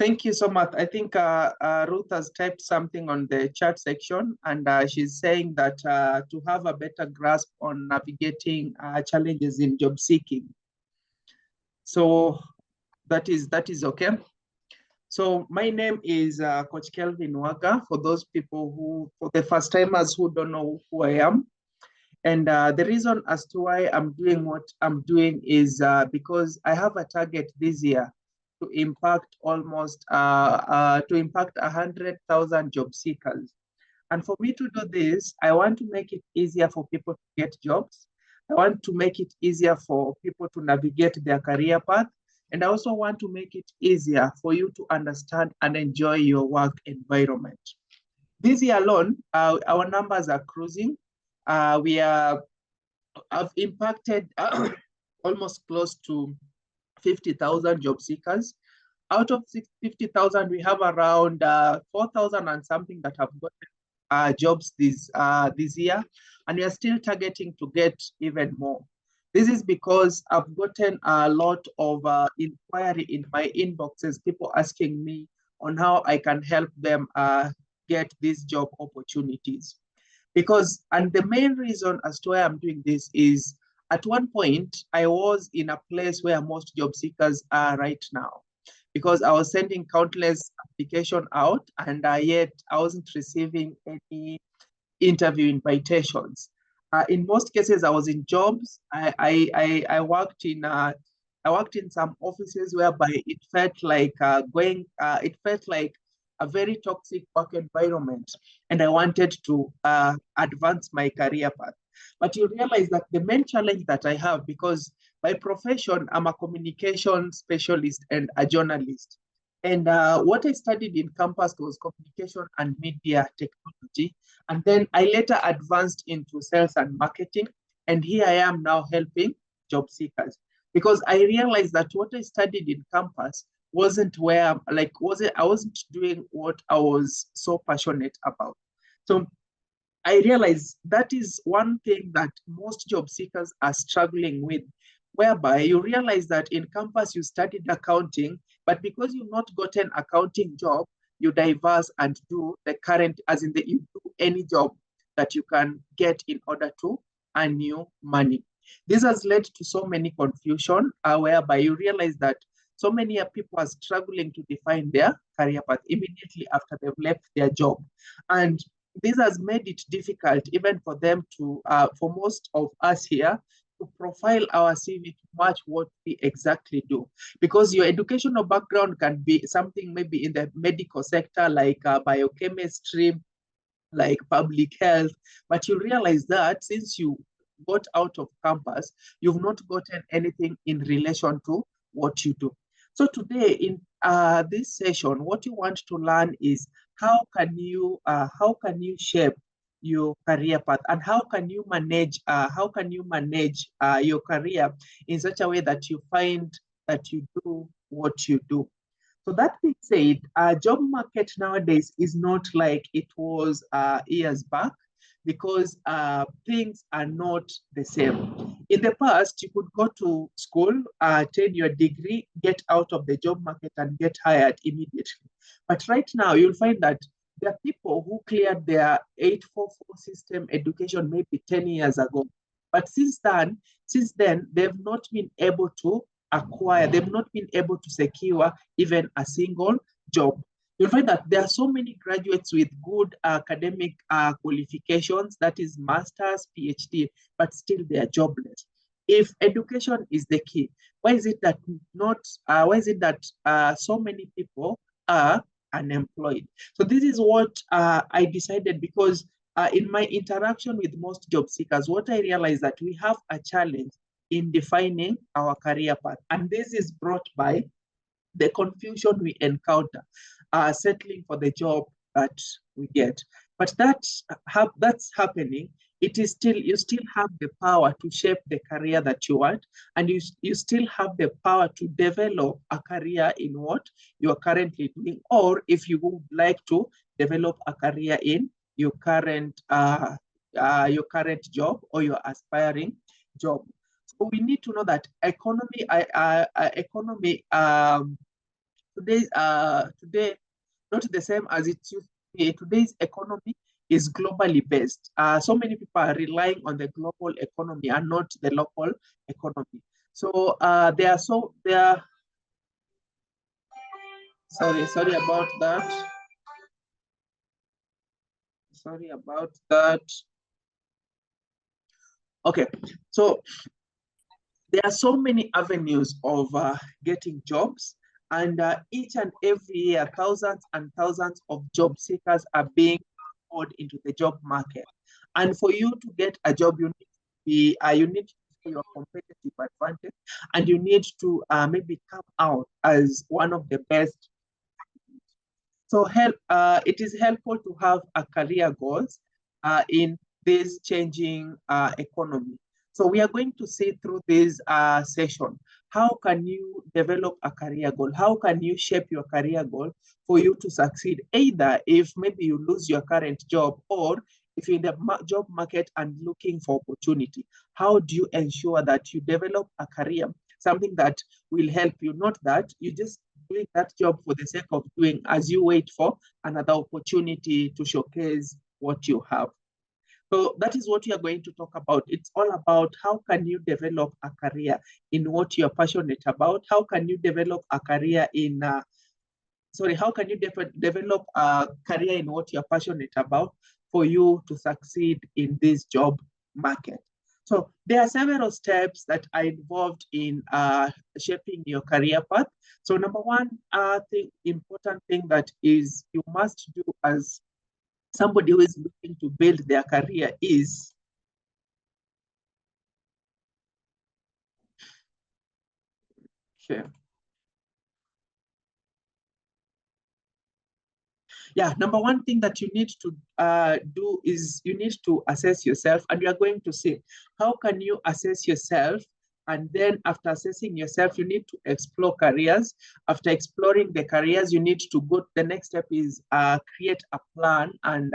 Thank you so much. I think Ruth has typed something on the chat section, and she's saying that to have a better grasp on navigating challenges in job seeking. So that is okay. So my name is Coach Kelvin Waga. For those people for the first timers who don't know who I am, and the reason as to why I'm doing what I'm doing is because I have a target this year to impact almost to impact 100,000 job seekers. And for me to do this, I want to make it easier for people to get jobs. I want to make it easier for people to navigate their career path. And I also want to make it easier for you to understand and enjoy your work environment. This year alone, our numbers are cruising. We have impacted almost close to 50,000 job seekers. Out of 50,000, we have around 4,000 and something that have got jobs this year, and we are still targeting to get even more. This is because I've gotten a lot of inquiry in my inboxes, people asking me on how I can help them get these job opportunities. And the main reason as to why I'm doing this is at one point, I was in a place where most job seekers are right now, because I was sending countless applications out, and yet I wasn't receiving any interview invitations. In most cases, I was in jobs. I worked in some offices whereby it felt like it felt like a very toxic work environment, and I wanted to advance my career path. But you realize that the main challenge that I have, because by profession, I'm a communication specialist and a journalist. And what I studied in campus was communication and media technology. And then I later advanced into sales and marketing. And here I am now helping job seekers, because I realized that what I studied in campus wasn't I wasn't doing what I was so passionate about. So I realize that is one thing that most job seekers are struggling with, whereby you realize that in campus you studied accounting, but because you've not gotten accounting job, you diverse and do the current, as in you do any job that you can get in order to earn new money. This has led to so many confusion, whereby you realize that so many people are struggling to define their career path immediately after they've left their job. And this has made it difficult even for them to, for most of us here, to profile our CV to match what we exactly do. Because your educational background can be something maybe in the medical sector, like biochemistry, like public health, but you realize that since you got out of campus, you've not gotten anything in relation to what you do. So today in this session, what you want to learn is how can you shape your career path, and how can you manage your career in such a way that you find that you do what you do. So that being said, job market nowadays is not like it was years back, because things are not the same. In the past, you could go to school, attain your degree, get out of the job market and get hired immediately. But right now, you'll find that there are people who cleared their 844 system education maybe 10 years ago. But since then, they've not been able to they've not been able to secure even a single job. You'll find that there are so many graduates with good academic qualifications, that is master's, PhD, but still they are jobless. If education is the key, why is it that so many people are unemployed? So this is what I decided, because in my interaction with most job seekers, what I realized that we have a challenge in defining our career path. And this is brought by the confusion we encounter settling for the job that we get. But that's happening. You still have the power to shape the career that you want, and you still have the power to develop a career in what you are currently doing, or if you would like to develop a career in your current job or your aspiring job. So we need to know that economy today not the same as it used to be. Today's economy is globally based. So many people are relying on the global economy and not the local economy. So they are sorry about that. Sorry about that. Okay, so there are so many avenues of getting jobs, and each and every year, thousands and thousands of job seekers are being poured into the job market. And for you to get a job, you need to show your competitive advantage, and you need to maybe come out as one of the best. So it is helpful to have a career goals in this changing economy. So we are going to see through this session, how can you develop a career goal? How can you shape your career goal for you to succeed? Either if maybe you lose your current job, or if you're in the job market and looking for opportunity, how do you ensure that you develop a career, something that will help you, not that you just doing that job for the sake of doing as you wait for another opportunity to showcase what you have. So that is what we are going to talk about. It's all about how can you develop a career in what you're passionate about? How can you develop a career in, how can you develop a career in what you're passionate about for you to succeed in this job market? So there are several steps that are involved in shaping your career path. So number one important thing that is you must do as somebody who is looking to build their career is yeah, number one thing that you need to do is you need to assess yourself, and you are going to see how can you assess yourself. And then after assessing yourself, you need to explore careers. After exploring the careers, you need to go, the next step is create a plan and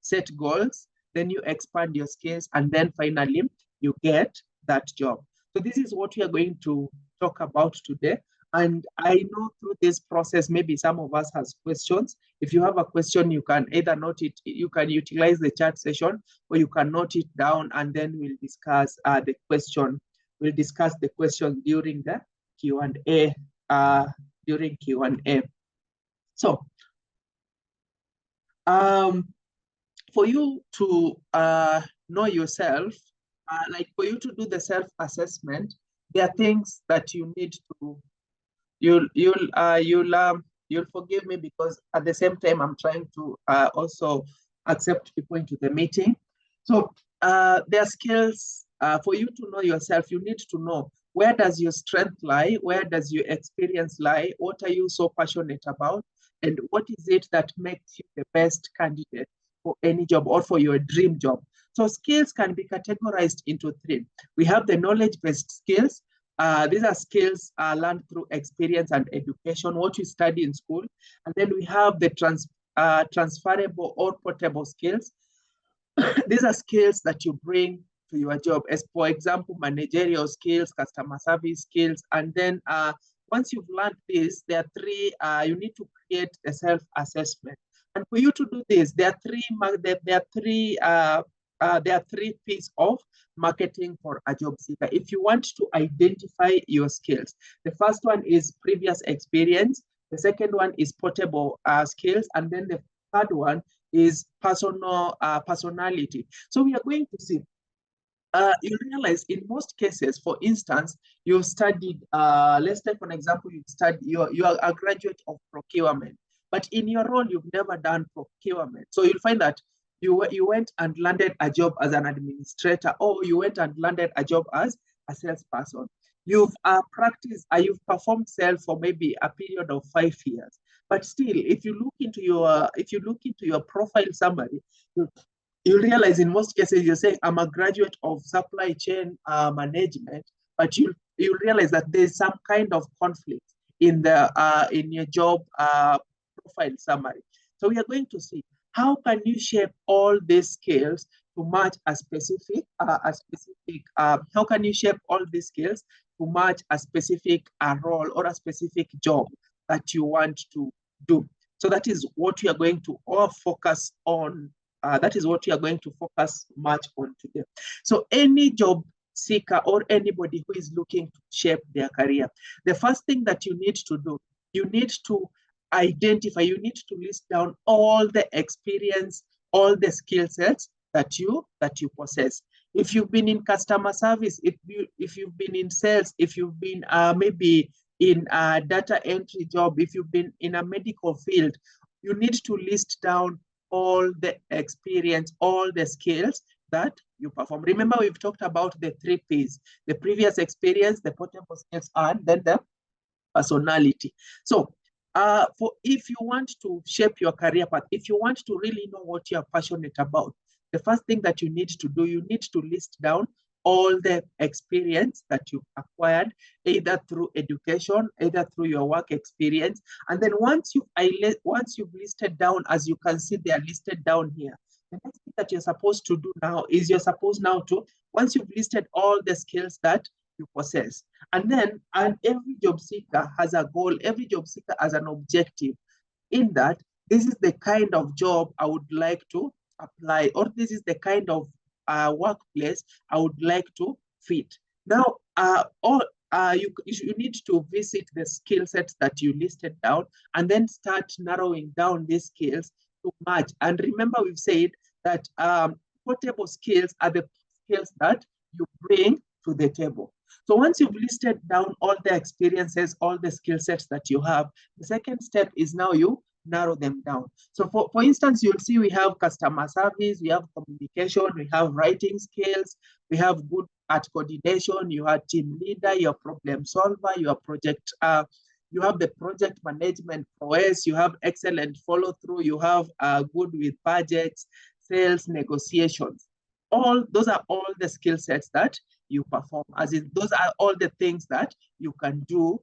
set goals. Then you expand your skills, and then finally you get that job. So this is what we are going to talk about today. And I know through this process, maybe some of us has questions. If you have a question, you can either note it, you can utilize the chat session, or you can note it down, and then we'll discuss the question. We'll discuss the question during the Q&A, during Q&A. So, for you to know yourself, like for you to do the self-assessment, there are things that you need to you'll forgive me, because at the same time I'm trying to also accept people into the meeting. So there are skills for you to know yourself. You need to know, where does your strength lie, where does your experience lie, what are you so passionate about, and what is it that makes you the best candidate for any job or for your dream job. So skills can be categorized into three. We have the knowledge-based skills. These are skills learned through experience and education, what you study in school. And then we have the transferable or portable skills. These are skills that you bring to your job, as for example, managerial skills, customer service skills. And then once you've learned this, there are three, you need to create a self-assessment. And for you to do this, there are three pieces of marketing for a job seeker. If you want to identify your skills, the first one is previous experience. The second one is portable skills. And then the third one is personality. So we are going to see you realize in most cases, for instance, you've studied, let's take an example, you are a graduate of procurement, but in your role, you've never done procurement. So you'll find that you went and landed a job as an administrator, or you went and landed a job as a salesperson. You've you've performed sales for maybe a period of 5 years. But still, if you look into your profile summary, you realize in most cases you're saying I'm a graduate of supply chain management, but you realize that there's some kind of conflict in the in your job profile summary. So we are going to see how can you shape all these skills to match a specific how can you shape all these skills to match a specific role or a specific job that you want to do. So that is what we are going to all focus on. That is what we are going to focus much on today. So any job seeker or anybody who is looking to shape their career, the first thing that you need to do, you need to identify, you need to list down all the experience, all the skill sets that you possess. If you've been in customer service, if you've been in sales, if you've been maybe in a data entry job, if you've been in a medical field, you need to list down all the experience, all the skills that you perform. Remember, we've talked about the 3 P's: the previous experience, the portable skills, and then the personality. So for if you want to shape your career path, if you want to really know what you're passionate about, the first thing that you need to do, you need to list down all the experience that you've acquired, either through education, either through your work experience. And then once you've listed down, as you can see, they are listed down here. The next thing that you're supposed to do now is you're supposed now to, once you've listed all the skills that you possess, and every job seeker has a goal, every job seeker has an objective, in that this is the kind of job I would like to apply, or this is the kind of workplace I would like to fit. Now, you need to visit the skill sets that you listed down and then start narrowing down these skills to match. And remember, we've said that portable skills are the skills that you bring to the table. So once you've listed down all the experiences, all the skill sets that you have, the second step is now you narrow them down. So for instance, you'll see we have customer service, we have communication, we have writing skills, we have good at coordination, you are team leader, you're problem solver, you are project, you have the project management prowess, you have excellent follow through, you have good with budgets, sales, negotiations. Those are all the skill sets that you perform, as in those are all the things that you can do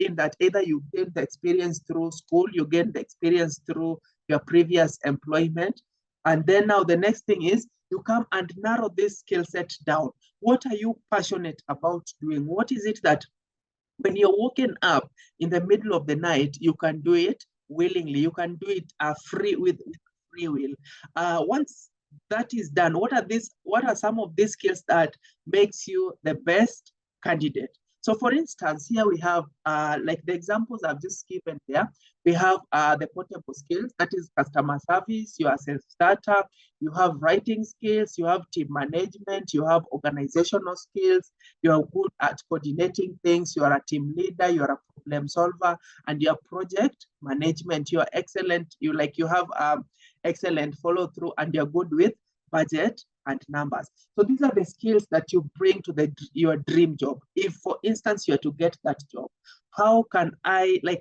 in that either you gain the experience through school, you gain the experience through your previous employment. And then now the next thing is you come and narrow this skill set down. What are you passionate about doing? What is it that when you're waking up in the middle of the night, you can do it willingly, you can do it with free will? Once that is done, what are some of these skills that makes you the best candidate? So for instance, here we have, like the examples I've just given there, we have the portable skills, that is customer service, you are self-starter, you have writing skills, you have team management, you have organizational skills, you are good at coordinating things, you are a team leader, you are a problem solver, and your project management, you are excellent, you have excellent follow through, and you're good with budget and numbers. So these are the skills that you bring to your dream job. If, for instance, you are to get that job, how can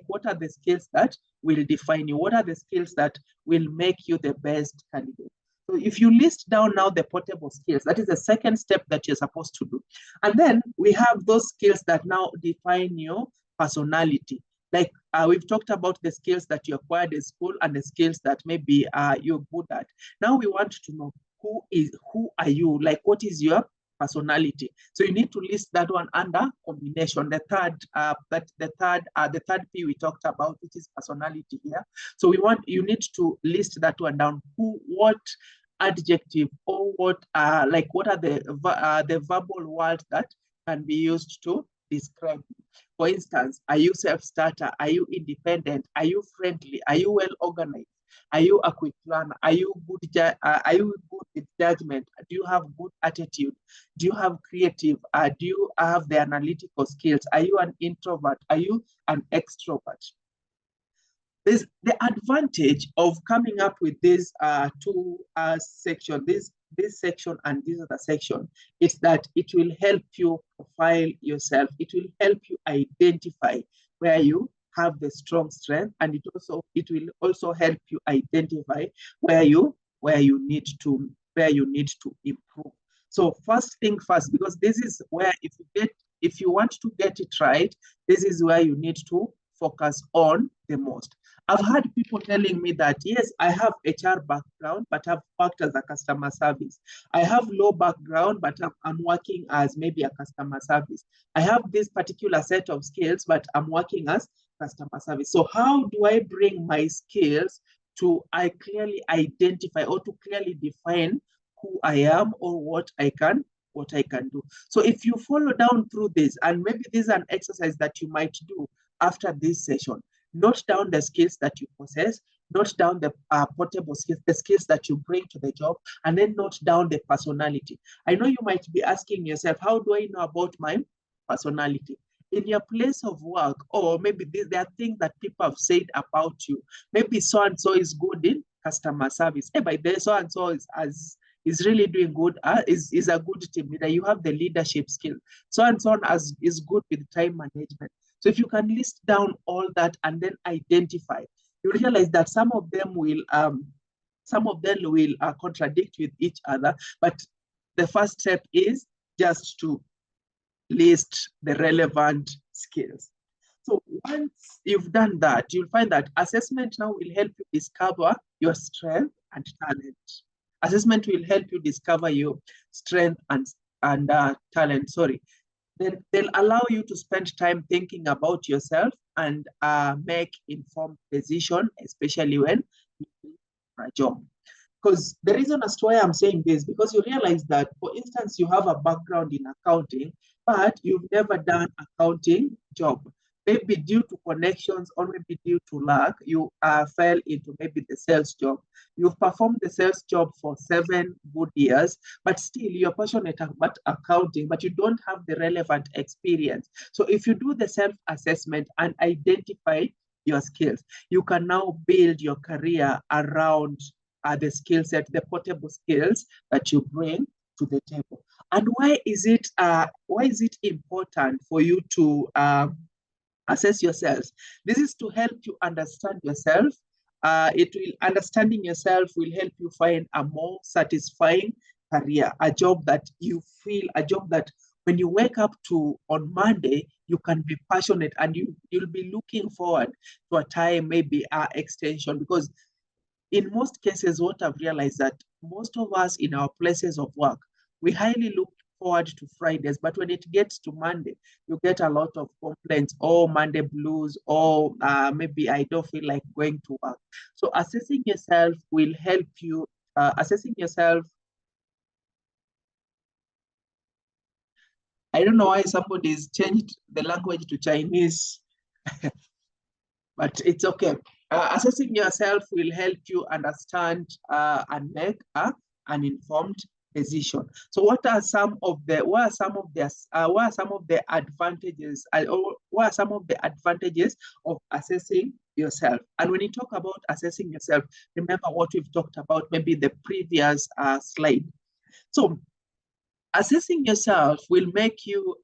what are the skills that will define you? What are the skills that will make you the best candidate? So if you list down now the portable skills, that is the second step that you're supposed to do. And then we have those skills that now define your personality. Like we've talked about the skills that you acquired in school and the skills that maybe you're good at. Now we want to know who are you? Like, what is your personality? So you need to list that one under combination. The third P we talked about, which is personality here. So you need to list that one down. What adjective or what are the verbal words that can be used to describe you? For instance, are you self-starter? Are you independent? Are you friendly? Are you well organized? Are you a quick learner? Are you good with judgment? Do you have good attitude? Do you have creative? Do you have the analytical skills? Are you an introvert? Are you an extrovert? There's the advantage of coming up with these two sections, this section and this other section, is that it will help you profile yourself. It will help you identify where you have the strong strength, and it will also help you identify where you need to improve. So first thing first, because this is where if you want to get it right, this is where you need to focus on the most. I've had people telling me that, yes, I have HR background, but I've worked as a customer service. I have low background, but I'm working as maybe a customer service. I have this particular set of skills, but I'm working as customer service. So how do I bring my skills to I clearly identify or to clearly define who I am or what I can do. So if you follow down through this, and maybe this is an exercise that you might do after this session, note down the skills that you possess, note down the portable skills, the skills that you bring to the job, and then note down the personality. I know you might be asking yourself, how do I know about my personality? In your place of work, or maybe there are things that people have said about you. Maybe so-and-so is good in customer service. Hey, by the way, so-and-so is really doing good, is a good team leader. You have the leadership skill. So-and-so is good with time management. So if you can list down all that and then identify, you realize that some of them will contradict with each other. But the first step is just to list the relevant skills. So once you've done that, you'll find that assessment now will help you discover your strength and talent. Assessment will help you discover your strength and talent. Sorry. Then they'll allow you to spend time thinking about yourself and make informed decision, especially when you're for a job. Because the reason as to why I'm saying this, because you realize that, for instance, you have a background in accounting, but you've never done accounting job. Maybe due to connections or maybe due to luck, you fell into maybe the sales job. You've performed the sales job for 7 good years, but still you're passionate about accounting, but you don't have the relevant experience. So if you do the self-assessment and identify your skills, you can now build your career around the skill set, the portable skills that you bring to the table. And why is it important for you to assess yourselves? This is to help you understand yourself. Understanding yourself will help you find a more satisfying career, a job that when you wake up to on Monday, you can be passionate and you'll be looking forward to a time, maybe extension. Because in most cases, what I've realized that most of us in our places of work, we highly look forward to Fridays, but when it gets to Monday, you get a lot of complaints, oh, Monday blues, or maybe I don't feel like going to work. So assessing yourself will help you, assessing yourself. I don't know why somebody's changed the language to Chinese, but it's okay. Assessing yourself will help you understand and make an informed decision. So what are some of the advantages, or what are some of the advantages of assessing yourself? And when you talk about assessing yourself, remember what we've talked about maybe the previous slide. So assessing yourself will make you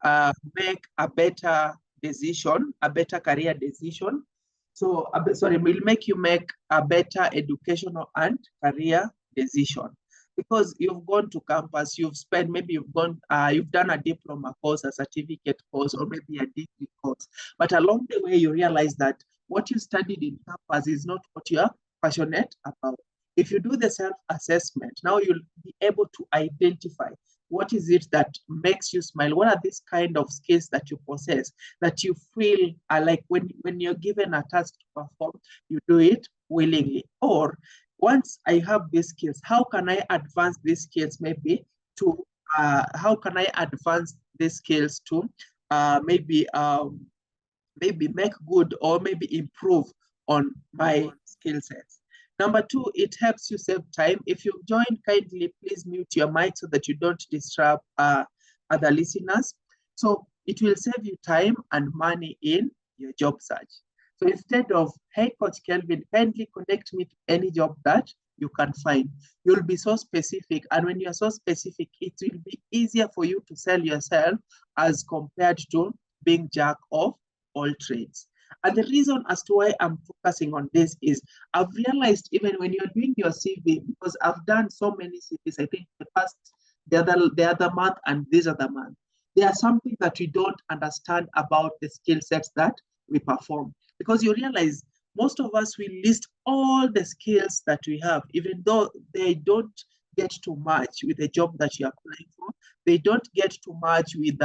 make a better decision, a better career decision. So, will make you make a better educational and career decision. Because you've gone to campus, you've done a diploma course, a certificate course, or maybe a degree course. But along the way, you realize that what you studied in campus is not what you're passionate about. If you do the self-assessment, now you'll be able to identify what is it that makes you smile? What are these kind of skills that you possess that you feel are like when you're given a task to perform, you do it willingly? Or once I have these skills, how can I advance these skills maybe to, maybe make good or maybe improve on my skill sets? Number 2, it helps you save time. If you've joined, kindly please mute your mic so that you don't disturb other listeners. So it will save you time and money in your job search. So instead of, hey, Coach Kelvin, kindly connect me to any job that you can find, you'll be so specific. And when you're so specific, it will be easier for you to sell yourself as compared to being jack of all trades. And the reason as to why I'm focusing on this is I've realized even when you're doing your CV, because I've done so many CVs, I think the other month and this other month, there are something that we don't understand about the skill sets that we perform. Because you realize most of us, we list all the skills that we have, even though they don't get to match with the job that you're applying for. They don't get to match with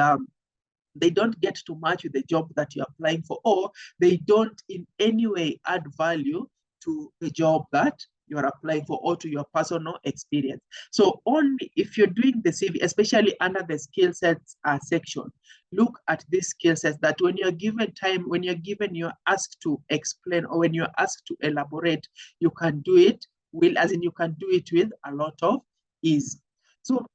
they don't get to match with the job that you're applying for, or they don't in any way add value to the job that you are applying for or to your personal experience. So only if you're doing the CV, especially under the skill sets section, look at these skill sets that when you're given time, when you're asked to explain or when you're asked to elaborate, you can do it well, as in you can do it with a lot of ease. So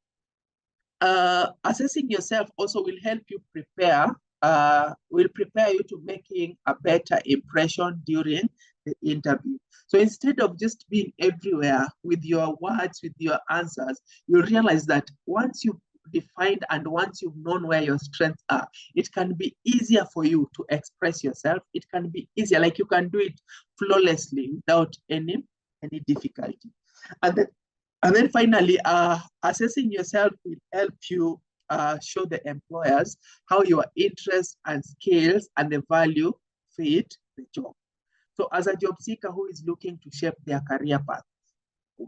assessing yourself also will help you prepare you to making a better impression during the interview. So instead of just being everywhere with your words, with your answers, you realize that once you've defined and once you've known where your strengths are, it can be easier for you to express yourself. It can be easier, like you can do it flawlessly without any difficulty. And then finally, assessing yourself will help you show the employers how your interests and skills and the value fit the job. So as a job seeker who is looking to shape their career path,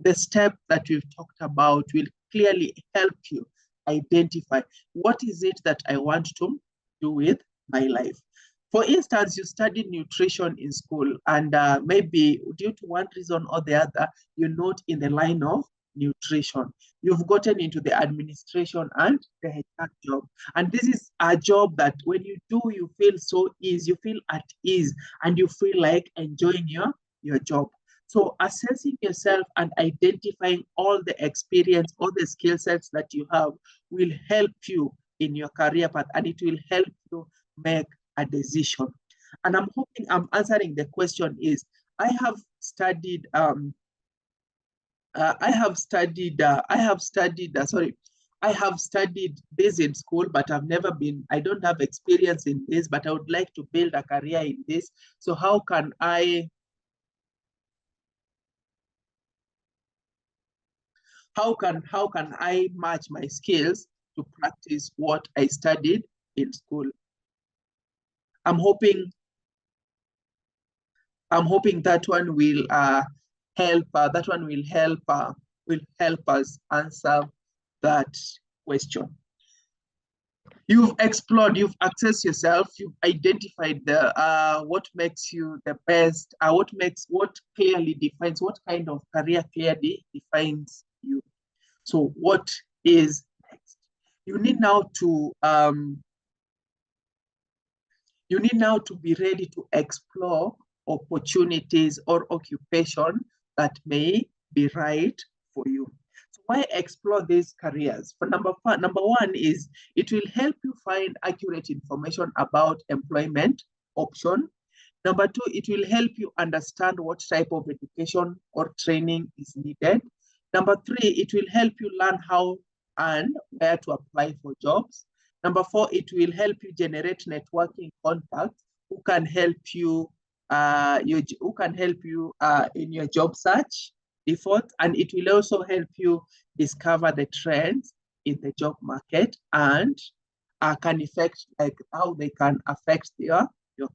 the step that we've talked about will clearly help you identify what is it that I want to do with my life. For instance, you studied nutrition in school, and maybe due to one reason or the other, you're not in the line of nutrition. You've gotten into the administration and the HR job. And this is a job that when you do, you feel so easy, you feel at ease, and you feel like enjoying your job. So assessing yourself and identifying all the experience, all the skill sets that you have will help you in your career path, and it will help you make a decision. And I'm hoping I'm answering the question is, I have studied this in school, but I don't have experience in this, but I would like to build a career in this. So how can I match my skills to practice what I studied in school? I'm hoping that one will help. Will help us answer that question. You've explored, you've accessed yourself, you've identified the what makes you the best, what clearly defines, what kind of career clearly defines you. So what is next? You need now to be ready to explore opportunities or occupation that may be right for you. So why explore these careers? For number one is it will help you find accurate information about employment option. Number two, it will help you understand what type of education or training is needed. Number three, it will help you learn how and where to apply for jobs. Number four, it will help you generate networking contacts who can help you in your job search effort, and it will also help you discover the trends in the job market and can affect like how they can affect your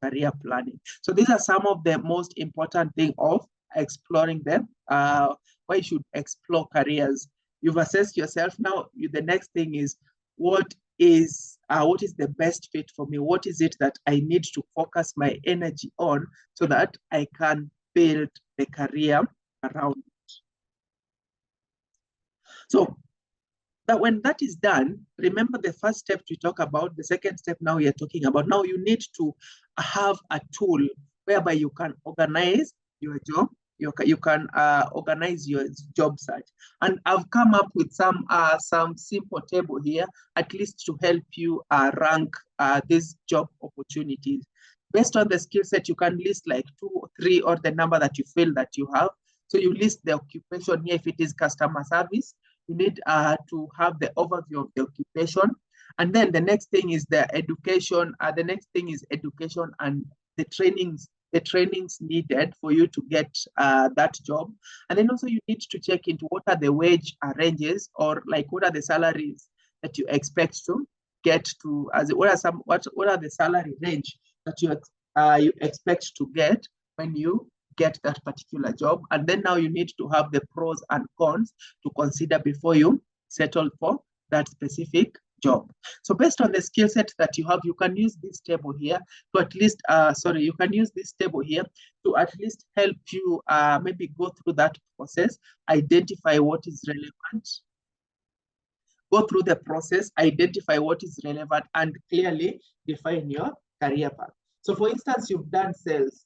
career planning. So these are some of the most important things of exploring them. Why you should explore careers. You've assessed yourself. Now the next thing is what is the best fit for me? What is it that I need to focus my energy on so that I can build a career around it? So that when that is done, remember the first step we talk about, the second step now we are talking about. Now you need to have a tool whereby you can organize your job. You can organize your job search. And I've come up with some simple table here, at least to help you rank these job opportunities. Based on the skill set, you can list like 2 or 3 or the number that you feel that you have. So you list the occupation here. If it is customer service, you need to have the overview of the occupation. And then the next thing is the education. The next thing is education and the trainings needed for you to get that job. And then also you need to check into what are the wage ranges, or like what are the salaries that you expect to get to, what are the salary range that you expect to get when you get that particular job. And then now you need to have the pros and cons to consider before you settle for that specific job. So based on the skill set that you have, you can use this table here to at least, you can use this table here to at least help you maybe go through that process, identify what is relevant, go through the process, identify what is relevant, and clearly define your career path. So for instance, you've done sales.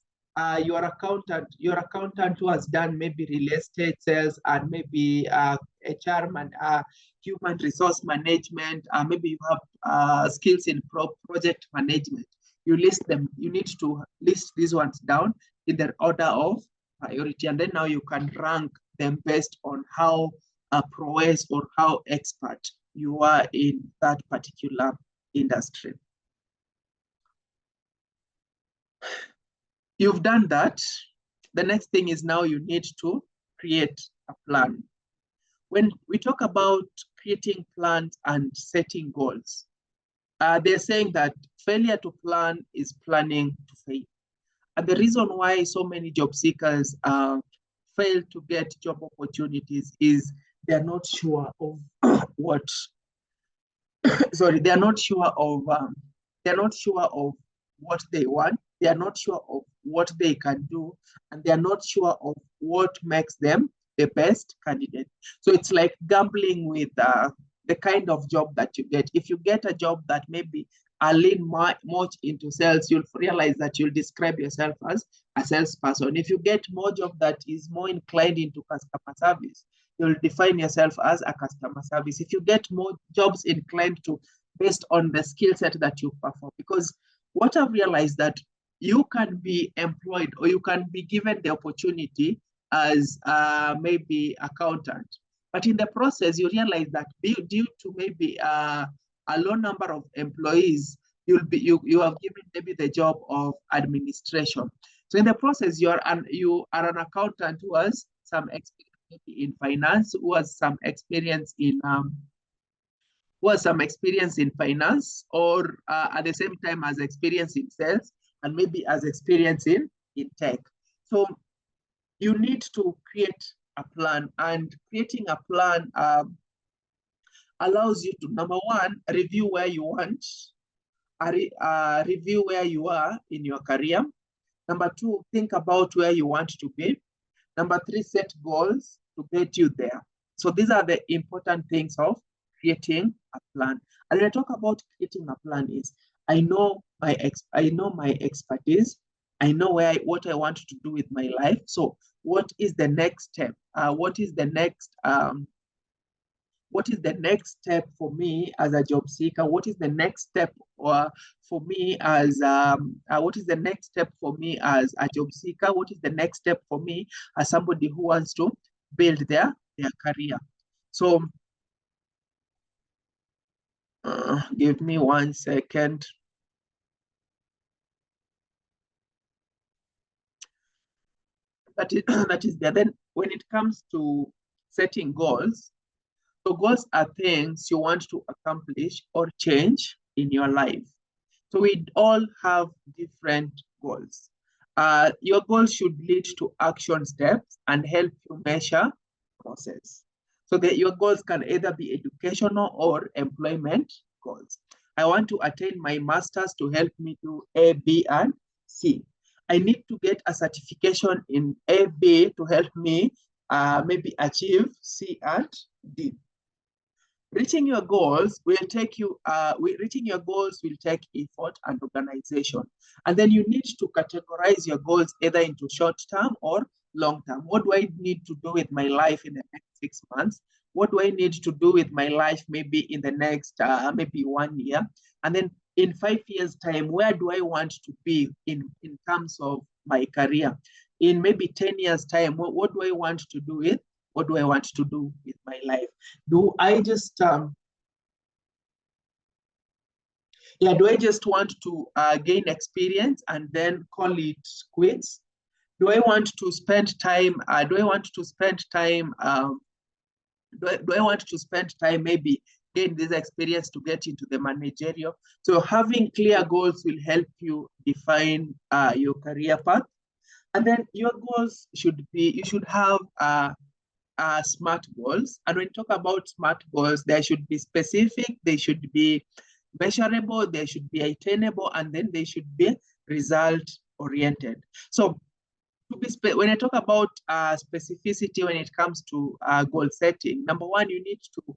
Your accountant who has done maybe real estate sales and maybe HR and human resource management, maybe you have skills in project management. You list them. You need to list these ones down in their order of priority, and then now you can rank them based on how prowess or how expert you are in that particular industry. You've done that. The next thing is now you need to create a plan. When we talk about creating plans and setting goals, they're saying that failure to plan is planning to fail. And the reason why so many job seekers fail to get job opportunities is they're not sure of what, they're not sure of what they want. They are not sure of what they can do, and they are not sure of what makes them the best candidate. So it's like gambling with the kind of job that you get. If you get a job that maybe lean much into sales, you'll realize that you'll describe yourself as a salesperson. If you get more job that is more inclined into customer service, you'll define yourself as a customer service. If you get more jobs inclined to based on the skill set that you perform, because what I've realized that you can be employed or you can be given the opportunity as maybe accountant, but in the process you realize that due to maybe a low number of employees, you have given maybe the job of administration. So in the process, you are an accountant who has some experience in finance, who has some experience in finance, or at the same time has experience in sales and maybe has experience in tech. So you need to create a plan, and creating a plan allows you to, number one, review where you want, review where you are in your career. Number two, think about where you want to be. Number three, set goals to get you there. So these are the important things of creating a plan. And when I talk about creating a plan is, I know my expertise. I know what I want to do with my life. So what is the next step? What is the next step for me as a job seeker? What is the next step for me as what is the next step for me as a job seeker? What is the next step for me as somebody who wants to build their career? So give me 1 second. That is there. Then when it comes to setting goals, so goals are things you want to accomplish or change in your life. So we all have different goals. Your goals should lead to action steps and help you measure process. So your goals can either be educational or employment goals. I want to attain my master's to help me do A, B, and C. I need to get a certification in A, B to help me maybe achieve C and D. Reaching your goals will take effort and organization. And then you need to categorize your goals either into short-term or long-term. What do I need to do with my life in the next 6 months? What do I need to do with my life maybe in the next maybe 1 year? And then in 5 years' time, where do I want to be in terms of my career? In maybe 10 years' time, what do I want to do with? What do I want to do with my life? Do I just do I just want to gain experience and then call it quits? Do I want to spend time? Do I want to spend time maybe gain this experience to get into the managerial? So having clear goals will help you define your career path. And then your goals should be, you should have SMART goals. And when you talk about SMART goals, they should be specific, they should be measurable, they should be attainable, and then they should be result oriented. So when I talk about specificity when it comes to goal setting, number one, you need to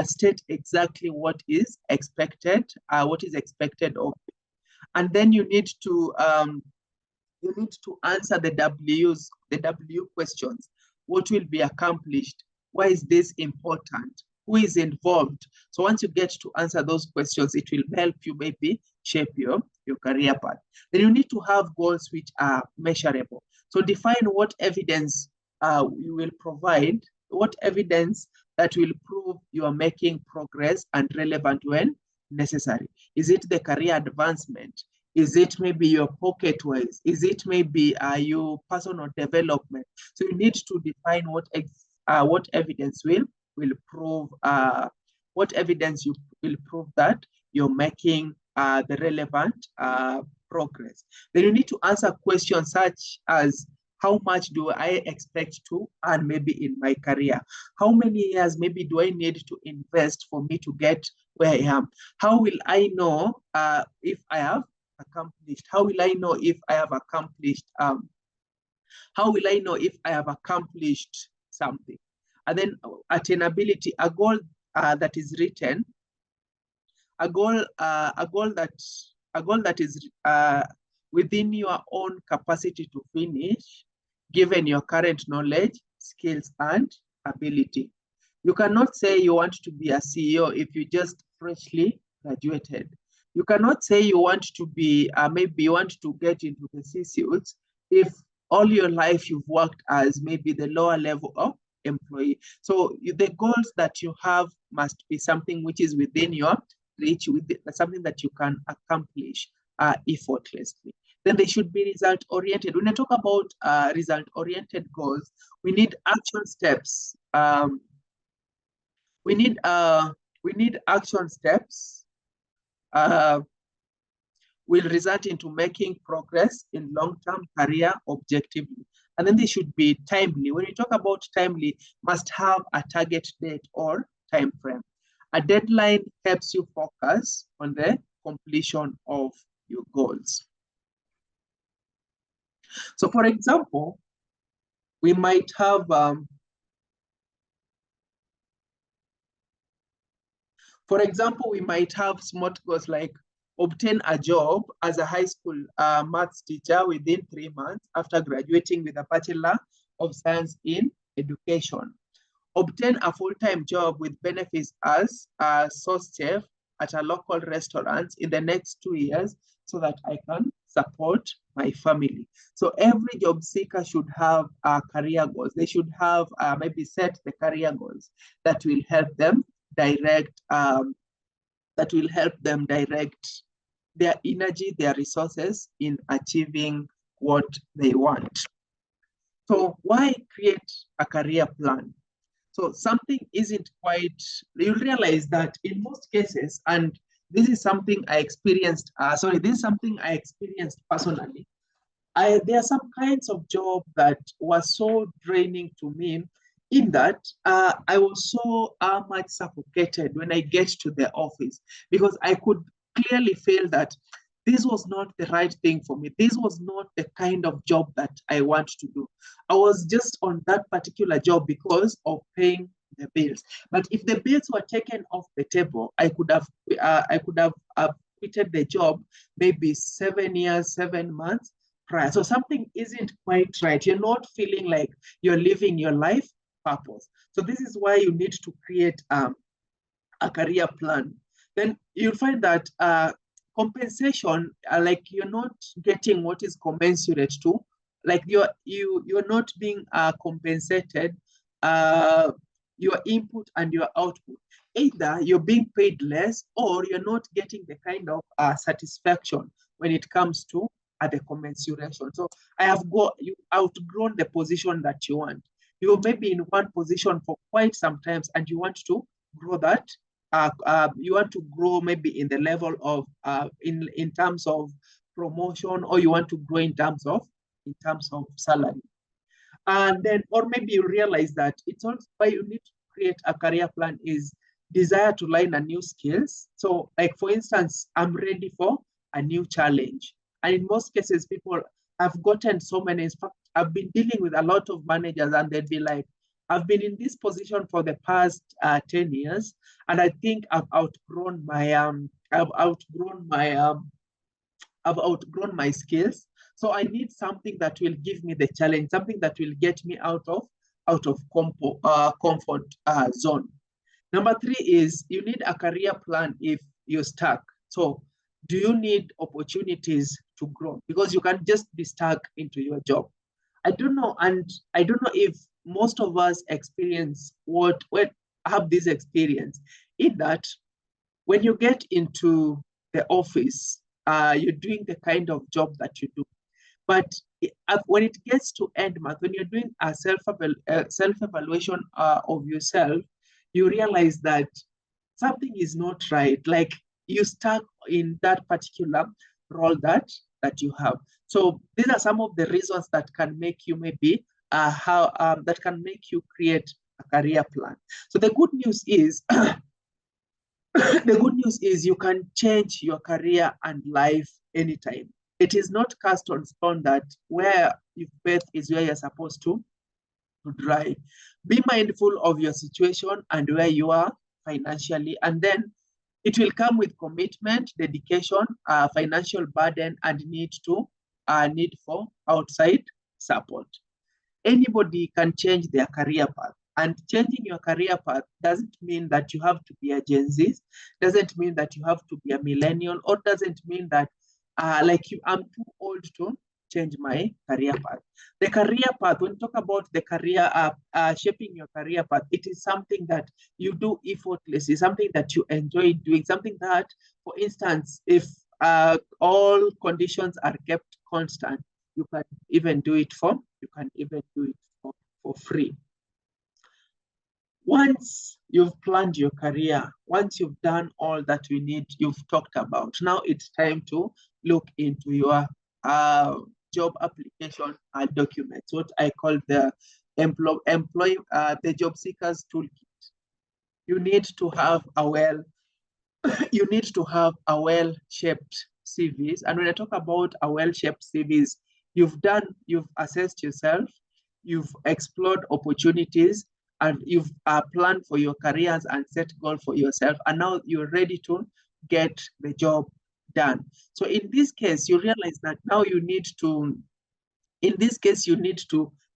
state exactly what is expected of you. And then you need to answer the W questions. What will be accomplished? Why is this important? Who is involved? So once you get to answer those questions, it will help you maybe shape your career path. Then you need to have goals which are measurable. So define what evidence you will provide, what evidence that will prove you are making progress and relevant when necessary. Is it the career advancement? Is it maybe your pocket wise? Is it maybe your personal development? So you need to define what evidence will prove what evidence you will prove that you're making the relevant progress. Then you need to answer questions such as, how much do I expect to earn maybe in my career? How many years maybe do I need to invest for me to get where I am? How will I know if I have accomplished? How will I know if I have accomplished? How will I know if I have accomplished something? And then attainability, a goal that is written, a goal that is within your own capacity to finish, given your current knowledge, skills, and ability. You cannot say you want to be a CEO if you just freshly graduated. You cannot say you want to be, maybe you want to get into the C-suites if all your life you've worked as maybe the lower level of employee. So the goals that you have must be something which is within your reach, something that you can accomplish effortlessly. Then they should be result-oriented. When I talk about result-oriented goals, we need action steps. We need action steps will result into making progress in long-term career objectively. And then they should be timely. When you talk about timely, must have a target date or time frame. A deadline helps you focus on the completion of your goals. So for example, we might have SMART goals like obtain a job as a high school maths teacher within 3 months after graduating with a Bachelor of Science in Education. Obtain a full-time job with benefits as a sauce chef at a local restaurant in the next 2 years so that I can support my family. So every job seeker should have career goals. They should have maybe set the career goals that will help them direct their energy, their resources in achieving what they want. So why create a career plan? So something isn't quite, you realize that in most cases, and this is something I experienced, personally. There are some kinds of job that were so draining to me in that I was so much suffocated when I get to the office because I could clearly feel that this was not the right thing for me. This was not the kind of job that I want to do. I was just on that particular job because of paying the bills. But if the bills were taken off the table, I could have quitted the job maybe 7 years, 7 months prior. So something isn't quite right. You're not feeling like you're living your life purpose. So this is why you need to create a career plan. Then you'll find that compensation, like you're not getting what is commensurate to, like you're not being compensated your input and your output. Either you're being paid less or you're not getting the kind of satisfaction when it comes to the commensuration. So you outgrown the position that you want. You may be in one position for quite some time and you want to grow that. You want to grow maybe in the level of in terms of promotion, or you want to grow in terms of salary. And then, or maybe you realize that it's also why you need to create a career plan is desire to learn a new skills. So like, for instance, I'm ready for a new challenge. And in most cases, people have gotten so many, in fact, I've been dealing with a lot of managers and they'd be like, I've been in this position for the past 10 years, and I think I've outgrown my skills. So I need something that will give me the challenge, something that will get me out of comfort zone. Number three is you need a career plan if you're stuck. So do you need opportunities to grow? Because you can just be stuck into your job. I don't know, and I don't know if most of us experience what have this experience in that when you get into the office, you're doing the kind of job that you do. But when it gets to end month, when you're doing a self-evaluation of yourself, you realize that something is not right. Like, you stuck in that particular role that you have. So these are some of the reasons that can make you maybe how that can make you create a career plan. So the good news is the good news is you can change your career and life anytime. It is not cast on stone that where you faith is where you're supposed to drive. Be mindful of your situation and where you are financially, and then it will come with commitment, dedication, financial burden, and need for outside support. Anybody can change their career path. And changing your career path doesn't mean that you have to be a Gen Z, doesn't mean that you have to be a millennial, or doesn't mean that I'm too old to change my career path. The career path, when you talk about the career, shaping your career path, it is something that you do effortlessly, something that you enjoy doing, something that, for instance, if all conditions are kept constant, you can even do it for free. Once you've planned your career, once you've done all that you've talked about, now it's time to look into your job application documents, what I call the the job seekers toolkit. You need to have a well-shaped CVs. And when I talk about a well-shaped CVs, you've assessed yourself, you've explored opportunities, and you've planned for your careers and set goals for yourself. And now you're ready to get the job done. So in this case, you realize that now you need to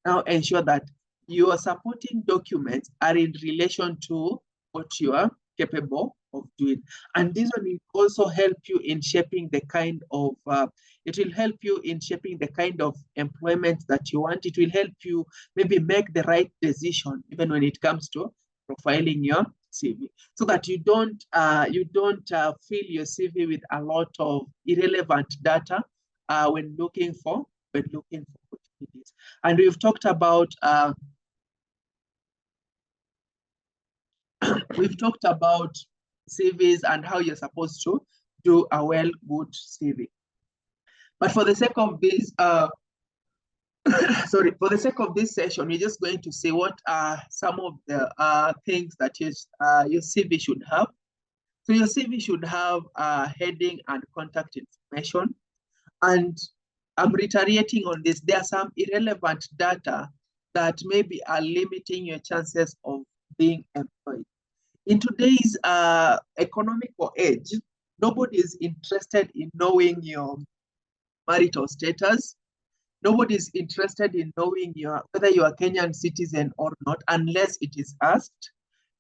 now ensure that your supporting documents are in relation to what you are capable of doing. And this will also help you in shaping the kind of, it will help you in shaping the kind of employment that you want. It will help you maybe make the right decision, even when it comes to profiling your CV, so that you don't fill your CV with a lot of irrelevant data when looking for opportunities. And we've talked about CVs and how you're supposed to do a good CV. But for the sake of this, for the sake of this session, we're just going to say what are some of the things that your CV should have. So your CV should have heading and contact information. And I'm reiterating on this. There are some irrelevant data that maybe are limiting your chances of being employed. In today's economical age, nobody is interested in knowing your marital status. Nobody is interested in knowing whether you are a Kenyan citizen or not, unless it is asked.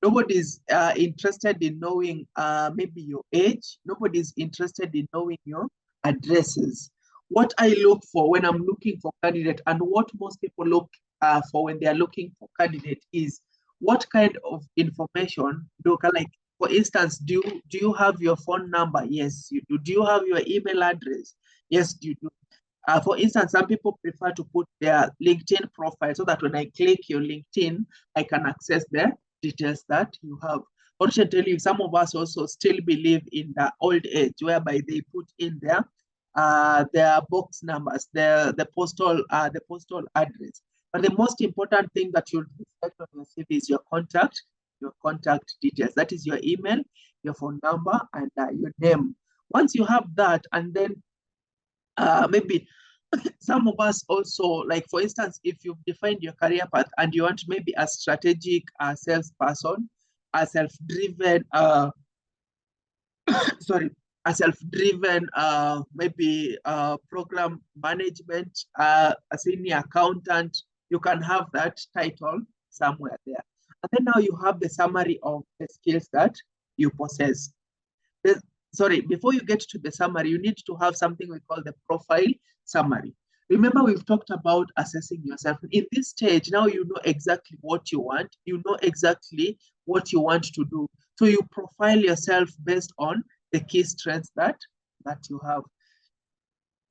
Nobody is interested in knowing maybe your age. Nobody is interested in knowing your addresses. What I look for when I'm looking for candidate, and what most people look for when they are looking for candidate, is what kind of information like, for instance, do you have your phone number? Yes, you do. Do you have your email address? Yes, you do. For instance, some people prefer to put their LinkedIn profile so that when I click your LinkedIn, I can access the details that you have. Fortunately, some of us also still believe in the old age, whereby they put in their box numbers, the postal address. But the most important thing that you'll reflect on your CV is your contact details. That is your email, your phone number, and your name. Once you have that, and then maybe some of us also, like for instance, if you've defined your career path and you want maybe a strategic salesperson, a self-driven, sorry, a self-driven, maybe program management, a senior accountant, you can have that title somewhere there. And then now you have the summary of the skills that you possess. Sorry, before you get to the summary, you need to have something we call the profile summary. Remember, we've talked about assessing yourself. In this stage, now you know exactly what you want. You know exactly what you want to do. So you profile yourself based on the key strengths that you have.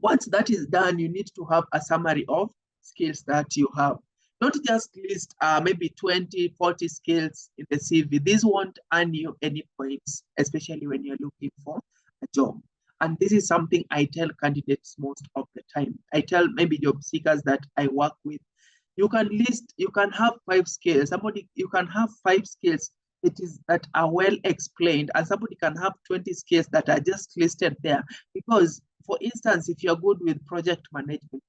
Once that is done, you need to have a summary of skills that you have. Don't just list maybe 20, 40 skills in the CV. These won't earn you any points, especially when you're looking for a job. And this is something I tell candidates most of the time. I tell maybe job seekers that I work with, you can have 5 skills. You can have 5 skills that are well explained, and somebody can have 20 skills that are just listed there. Because, for instance, if you're good with project management,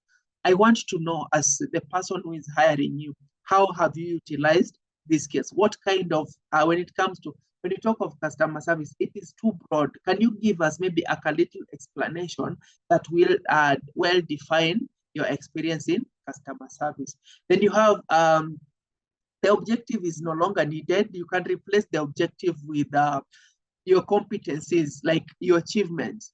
I want to know, as the person who is hiring you, how have you utilized these skills? What kind of, when you talk of customer service, it is too broad. Can you give us maybe a little explanation that will well define your experience in customer service? Then you have the objective is no longer needed. You can replace the objective with your competencies, like your achievements.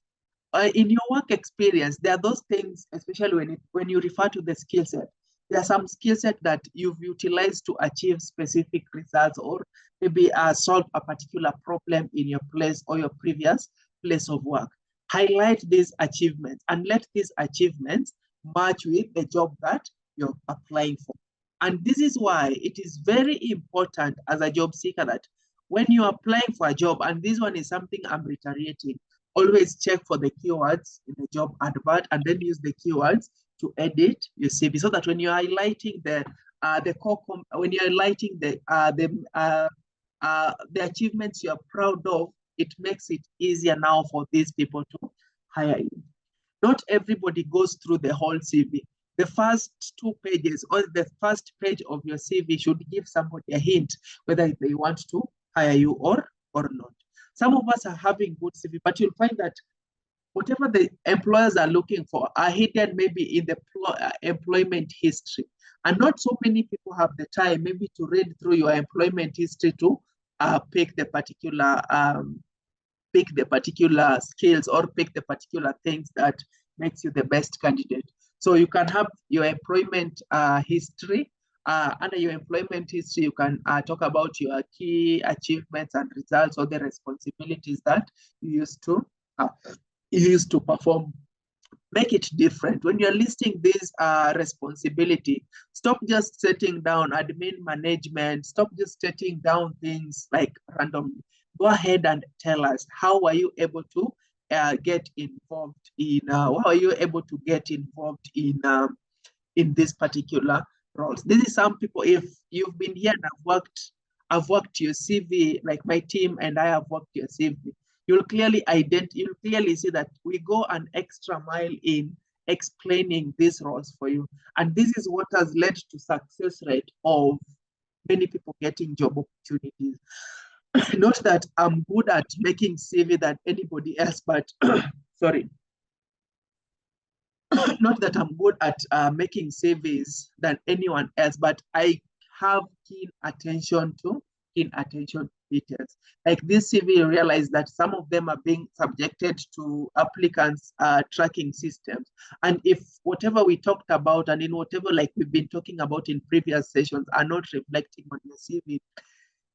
In your work experience, there are those things, especially when you refer to the skill set. There are some skill set that you've utilized to achieve specific results, or maybe solve a particular problem in your place or your previous place of work. Highlight these achievements and let these achievements match with the job that you're applying for. And this is why it is very important as a job seeker that when you're applying for a job, and this one is something I'm reiterating, always check for the keywords in the job advert and then use the keywords to edit your CV, so that when you're highlighting the achievements you're proud of, it makes it easier now for these people to hire you. Not everybody goes through the whole CV. The first 2 pages or the first page of your CV should give somebody a hint whether they want to hire you or not. Some of us are having good CV, but you'll find that whatever the employers are looking for are hidden maybe in the employment history. And not so many people have the time maybe to read through your employment history to pick the particular skills or pick the particular things that makes you the best candidate. So you can have your employment history. Under your employment history, you can talk about your key achievements and results, or the responsibilities that you used to perform. Make it different. When you're listing this responsibility, stop just setting down admin management. Stop just setting down things like randomly. Go ahead and tell us, how are you able to get involved in, how are you able to get involved in this particular roles? This is some people, if you've been here and I've worked your CV, like my team and I have worked your CV, you'll clearly see that we go an extra mile in explaining these roles for you. And this is what has led to success rate of many people getting job opportunities. Not that I'm good at making CV than anybody else, but sorry. Not that I'm good at making CVs than anyone else, but I have keen attention to details. Like this CV, you realize that some of them are being subjected to applicants tracking systems. And if whatever we talked about and in whatever like we've been talking about in previous sessions are not reflecting on your CV,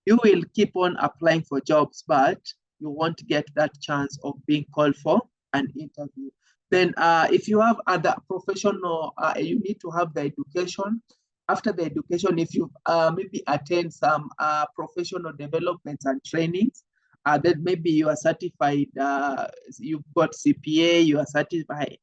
you will keep on applying for jobs, but you won't get that chance of being called for an interview. Then if you have other professional, you need to have the education. After the education, if you maybe attend some professional developments and trainings, then maybe you are certified, you've got CPA, you are certified.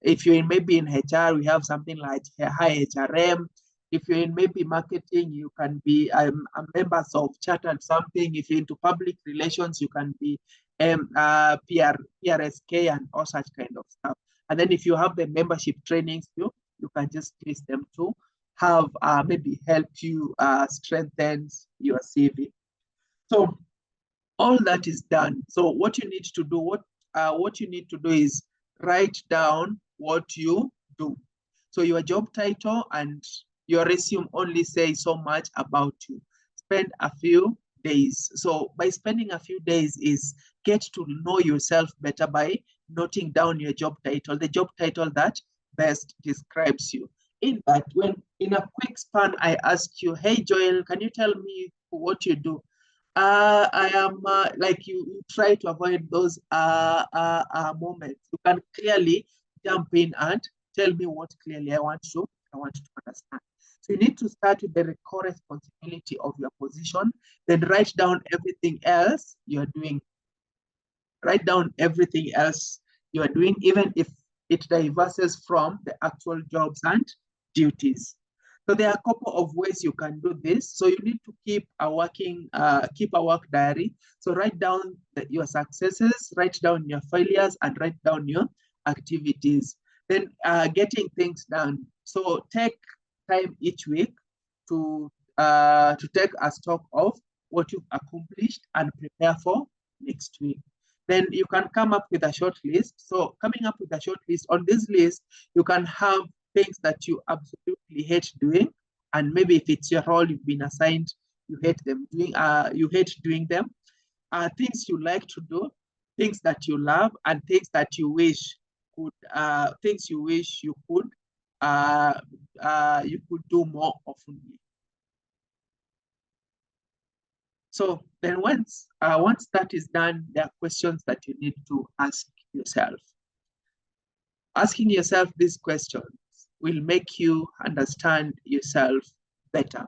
If you're maybe in HR, we have something like high HRM. If you're in maybe marketing, you can be a members of chartered something. If you're into public relations, you can be PRSK and all such kind of stuff. And then if you have the membership trainings, you can just list them to have maybe help you strengthen your CV. So all that is done. So what you need to do, what you need to do is write down what you do. So your job title and your resume only say so much about you. Spend a few days. So by spending a few days is get to know yourself better by noting down your job title, the job title that best describes you. In that, when in a quick span, I ask you, hey, Joel, can you tell me what you do? I am like you try to avoid those moments. You can clearly jump in and tell me what clearly I want to understand. So you need to start with the core responsibility of your position, then write down everything else you're doing. Write down everything else you are doing, even if it diverges from the actual jobs and duties. So there are a couple of ways you can do this. So you need to keep a work diary. So write down your successes, write down your failures, and write down your activities. Then getting things done. So take time each week to take a stock of what you've accomplished and prepare for next week. Then you can come up with a short list. So coming up with a short list, on this list, you can have things that you absolutely hate doing. And maybe if it's your role you've been assigned, you hate doing them. Things you like to do, things that you love, and things that you wish you could do more often. So then once that is done, there are questions that you need to ask yourself. Asking yourself these questions will make you understand yourself better.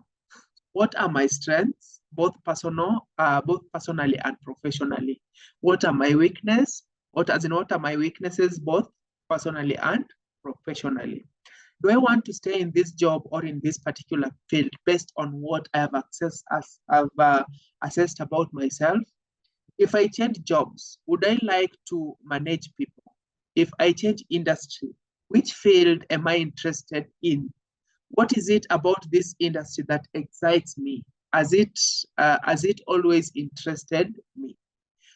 What are my strengths, both personally and professionally? What are my weaknesses? What are my weaknesses, both personally and professionally? Do I want to stay in this job or in this particular field based on what I have assessed about myself? If I change jobs, would I like to manage people? If I change industry, which field am I interested in? What is it about this industry that excites me? Has it always interested me?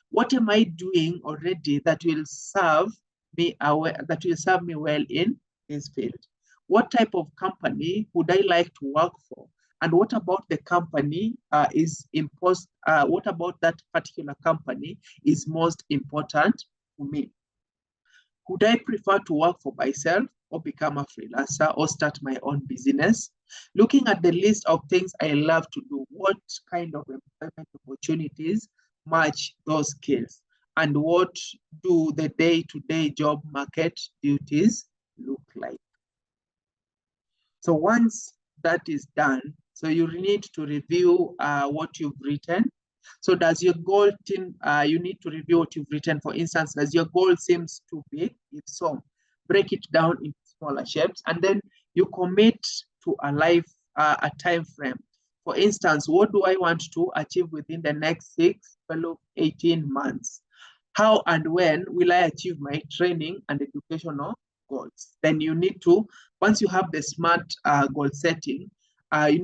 What am I doing already that will serve me well in this field? What type of company would I like to work for? And what about the company what about that particular company is most important to me? Would I prefer to work for myself or become a freelancer or start my own business? Looking at the list of things I love to do, what kind of employment opportunities match those skills? And what do the day-to-day job market duties look like? So once that is done, so you need to review what you've written. So does your goal team, you need to review what you've written. For instance, does your goal seems too big? If so, break it down into smaller shapes, and then you commit to a time frame. For instance, what do I want to achieve within the next 6, 12, 18 months? How and when will I achieve my training and educational goals? Then you need to, once you have the smart goal setting,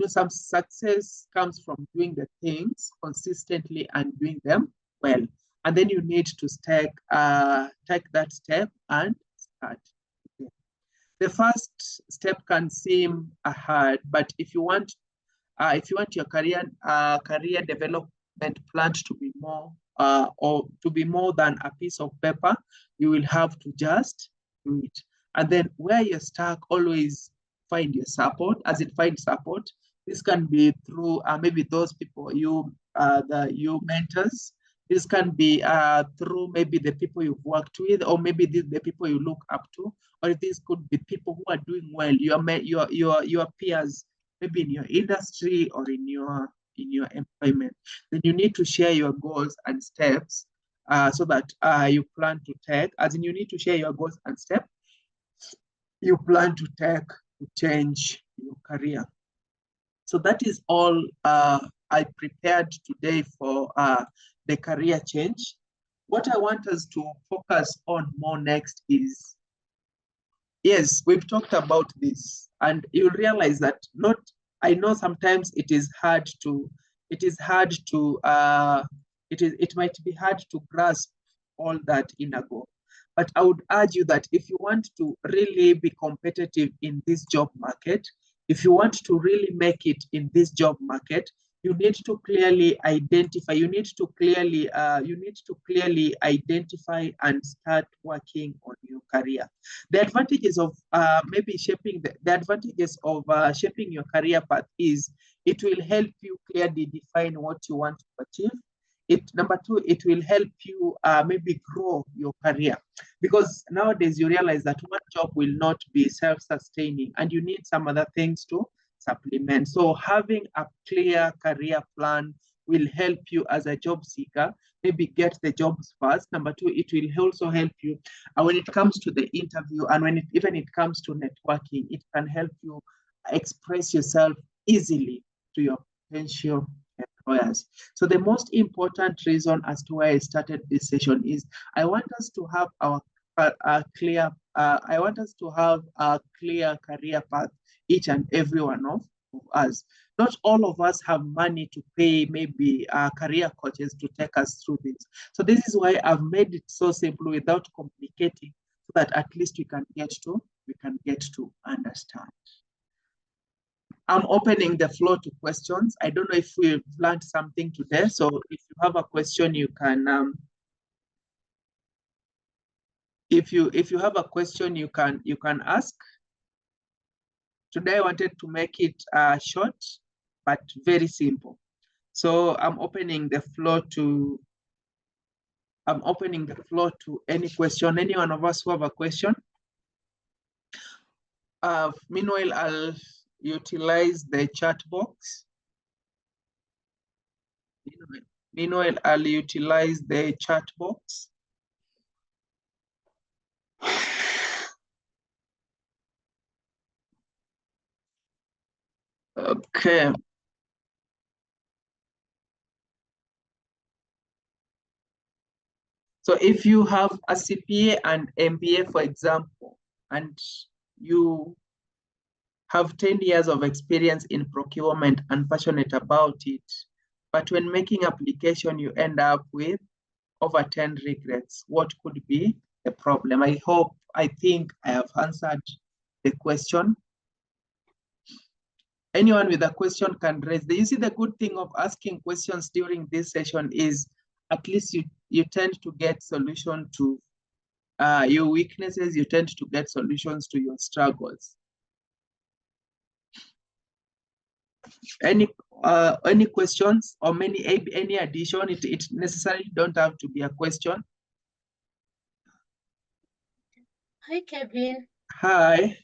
some success comes from doing the things consistently and doing them well. And then you need to take that step and start. The first step can seem hard, but if you want your career development plan to be more than a piece of paper, you will have to just do it. And then where you're stuck, always find your support. As it finds support, this can be through maybe those people you mentors. This can be through maybe the people you've worked with, or maybe the people you look up to, or this could be people who are doing well, your peers, maybe in your industry or in your employment. Then you need to share your goals and steps so that you plan to take, as in you need to share your goals and steps you plan to take to change your career. So that is all I prepared today for the career change. What I want us to focus on more next is, yes, we've talked about this, and you'll realize that not, I know sometimes it might be hard to grasp all that in a go. But I would urge you that if you want to really be competitive in this job market, if you want to really make it in this job market, you need to clearly identify, you need to clearly identify and start working on your career. The advantages of maybe shaping the advantages of shaping your career path is it will help you clearly define what you want to achieve. Number two, it will help you maybe grow your career, because nowadays you realize that one job will not be self-sustaining and you need some other things to supplement. So having a clear career plan will help you as a job seeker maybe get the jobs first. Number two, it will also help you when it comes to the interview, and even it comes to networking, it can help you express yourself easily to your potential employers. So the most important reason as to why I started this session is I want us to have I want us to have a clear career path, each and every one of us. Not all of us have money to pay maybe career coaches to take us through this. So this is why I've made it so simple without complicating, so that at least we can get to understand. I'm opening the floor to questions. I don't know if we've learned something today. So if you have a question, you can if you have a question, you can ask. Today I wanted to make it short but very simple. So I'm opening the floor to any question. Any one of us who have a question? Meanwhile, I'll utilize the chat box. Meanwhile, I'll utilize the chat box. Okay. So if you have a CPA and MBA, for example, and you have 10 years of experience in procurement and passionate about it, but when making application, you end up with over 10 regrets, what could be the problem? I think I have answered the question. Anyone with a question can raise. You see, the good thing of asking questions during this session is at least you tend to get solution to your weaknesses, you tend to get solutions to your struggles. Any questions or any addition? It necessarily don't have to be a question. Hi, Kevin. Hi.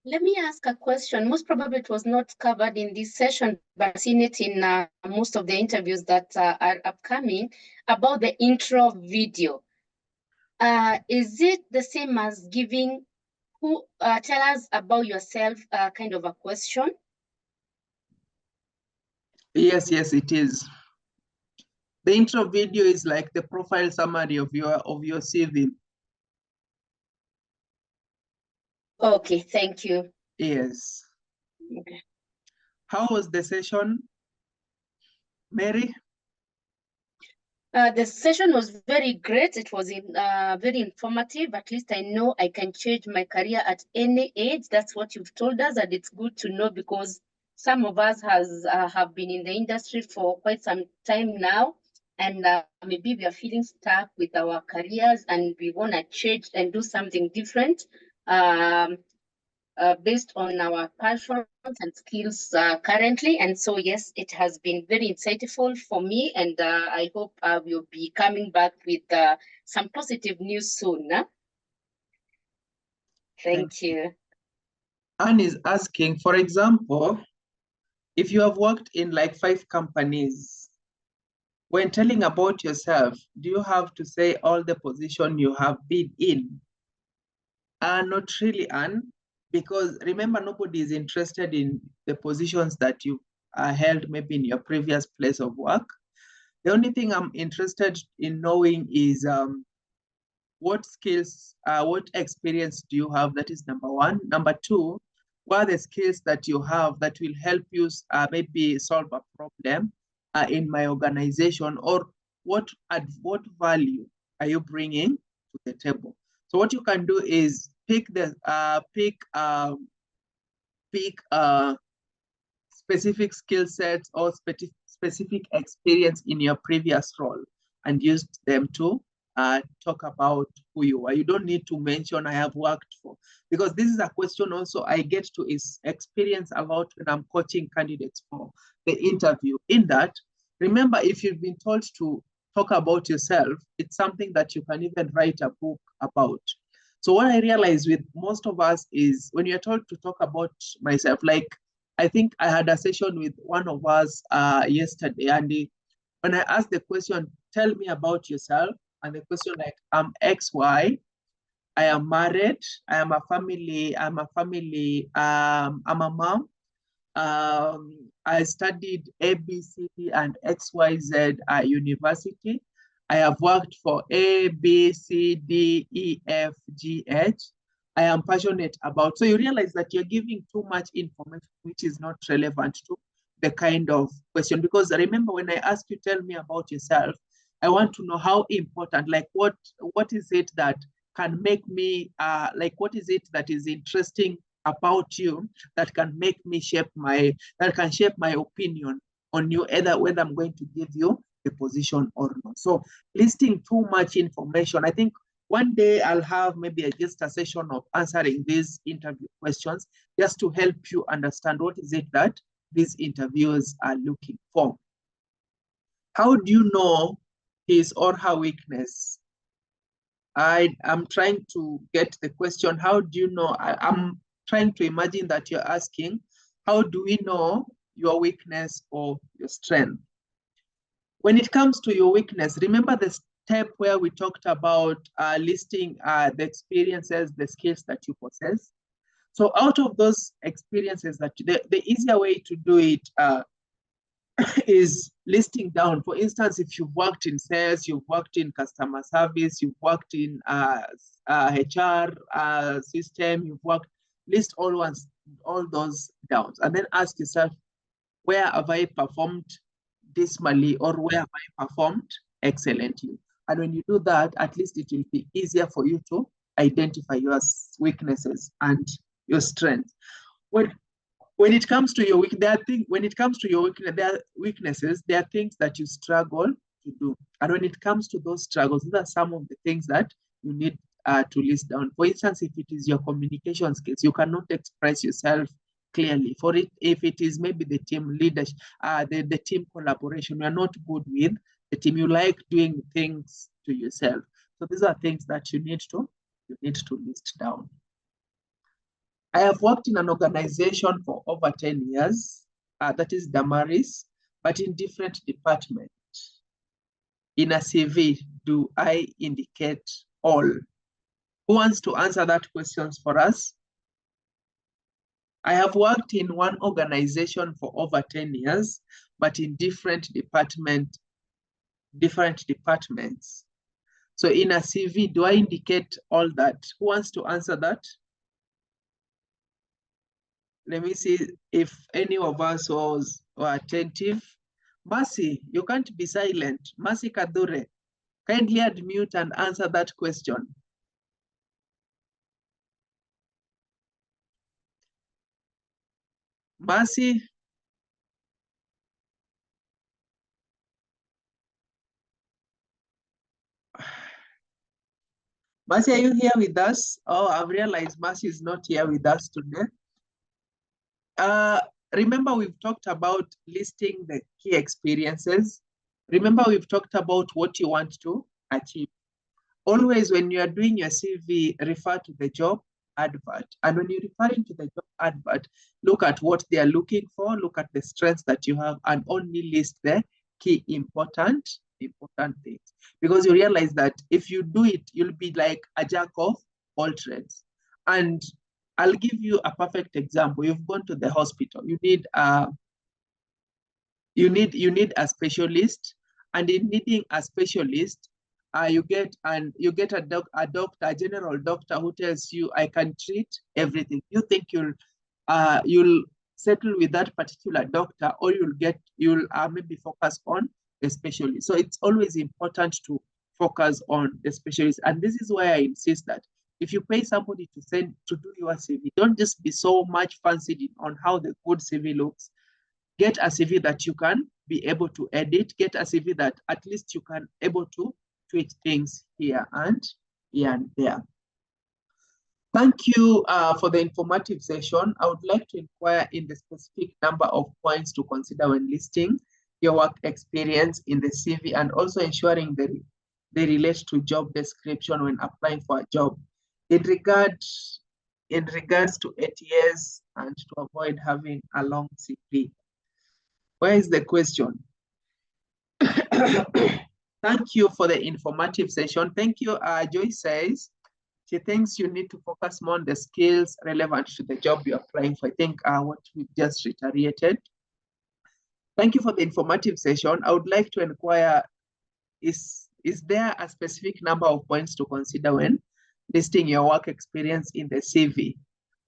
Let me ask a question. Most probably it was not covered in this session, but I've seen it in most of the interviews that are upcoming about the intro video. Is it the same as giving tell us about yourself kind of a question? Yes, it is. The intro video is like the profile summary of your CV. Okay, thank you. Yes. Okay. How was the session, Mary? The session was very great. It was very informative. At least I know I can change my career at any age. That's what you've told us, and it's good to know because some of us have been in the industry for quite some time now, and maybe we are feeling stuck with our careers, and we want to change and do something different. Based on our passions and skills currently. And so, yes, it has been very insightful for me. And I hope I will be coming back with some positive news soon. Huh? Thank you. Anne is asking, for example, if you have worked in like 5 companies, when telling about yourself, do you have to say all the position you have been in? Not really, Anne. because remember, nobody is interested in the positions that you held maybe in your previous place of work. The only thing I'm interested in knowing is what skills, what experience do you have? That is number one. Number two, what are the skills that you have that will help you maybe solve a problem in my organization, or what value are you bringing to the table? So what you can do is pick specific skill sets or specific experience in your previous role and use them to talk about who you are. You don't need to mention I have worked for, because this is a question also I get to is experience a lot when I'm coaching candidates for the interview. In that, remember, if you've been told to talk about yourself, it's something that you can even write a book about. So what I realize with most of us is when you're told to talk about myself, like I think I had a session with one of us yesterday, and when I asked the question, tell me about yourself, and the question like, I'm XY, I am married, I'm a I'm a mom, I studied ABCD and XYZ at university. I have worked for A, B, C, D, E, F, G, H. I am passionate about. So you realize that you're giving too much information which is not relevant to the kind of question. Because remember, when I ask you, tell me about yourself, I want to know how important, like what is it that can make me, like what is it that is interesting about you that can make me that can shape my opinion on you, either whether I'm going to give you the position or not. So listing too much information, I think one day I'll have maybe just a session of answering these interview questions just to help you understand what is it that these interviewers are looking for. How do you know his or her weakness? I am trying to get the question, how do you know? I'm trying to imagine that you're asking, how do we know your weakness or your strength? When it comes to your weakness, remember the step where we talked about listing the experiences, the skills that you possess. So out of those experiences, that the easier way to do it is listing down. For instance, if you've worked in sales, you've worked in customer service, you've worked in HR system, list all those down, and then ask yourself, where have I performed dismally or where have I performed excellently? And when you do that, at least it will be easier for you to identify your weaknesses and your strengths. When it comes to your weaknesses, there are things that you struggle to do. And when it comes to those struggles, these are some of the things that you need to list down. For instance, if it is your communication skills, you cannot express yourself clearly. For it, if it is maybe the team leadership, the team collaboration, you are not good with the team. You like doing things to yourself. So these are things that you need to list down. I have worked in an organization for over 10 years, that is Damaris, but in different departments. In a CV, do I indicate all? Who wants to answer that question for us? I have worked in one organization for over 10 years, but in different departments. So in a CV, do I indicate all that? Who wants to answer that? Let me see if any of us were attentive. Mercy, you can't be silent. Mercy Kadure, kindly unmute and answer that question. Mercy. Mercy, are you here with us? Oh, I've realized Mercy is not here with us today. Remember, we've talked about listing the key experiences. Remember, we've talked about what you want to achieve. Always, when you are doing your CV, refer to the job advert. And when you're referring to the job advert, look at what they are looking for, look at the strengths that you have, and only list the key important things. Because you realize that if you do it, you'll be like a jack of all trades. And I'll give you a perfect example. You've gone to the hospital. You need a specialist, and in needing a specialist, you get a doctor, a general doctor who tells you, I can treat everything. You think you'll settle with that particular doctor, or you'll maybe focus on the specialist. So it's always important to focus on the specialist. And this is why I insist that if you pay somebody to do your CV, don't just be so much fancied on how the good CV looks. Get a CV that you can be able to edit. Get a CV that at least you can able to tweak things here and there. Thank you for the informative session. I would like to inquire in the specific number of points to consider when listing your work experience in the CV, and also ensuring that they relate to job description when applying for a job. In regards to 8 years and to avoid having a long CV. Where is the question? Thank you for the informative session. Thank you. Joyce says she thinks you need to focus more on the skills relevant to the job you're applying for. I think what we just reiterated. Thank you for the informative session. I would like to inquire, is there a specific number of points to consider when listing your work experience in the CV,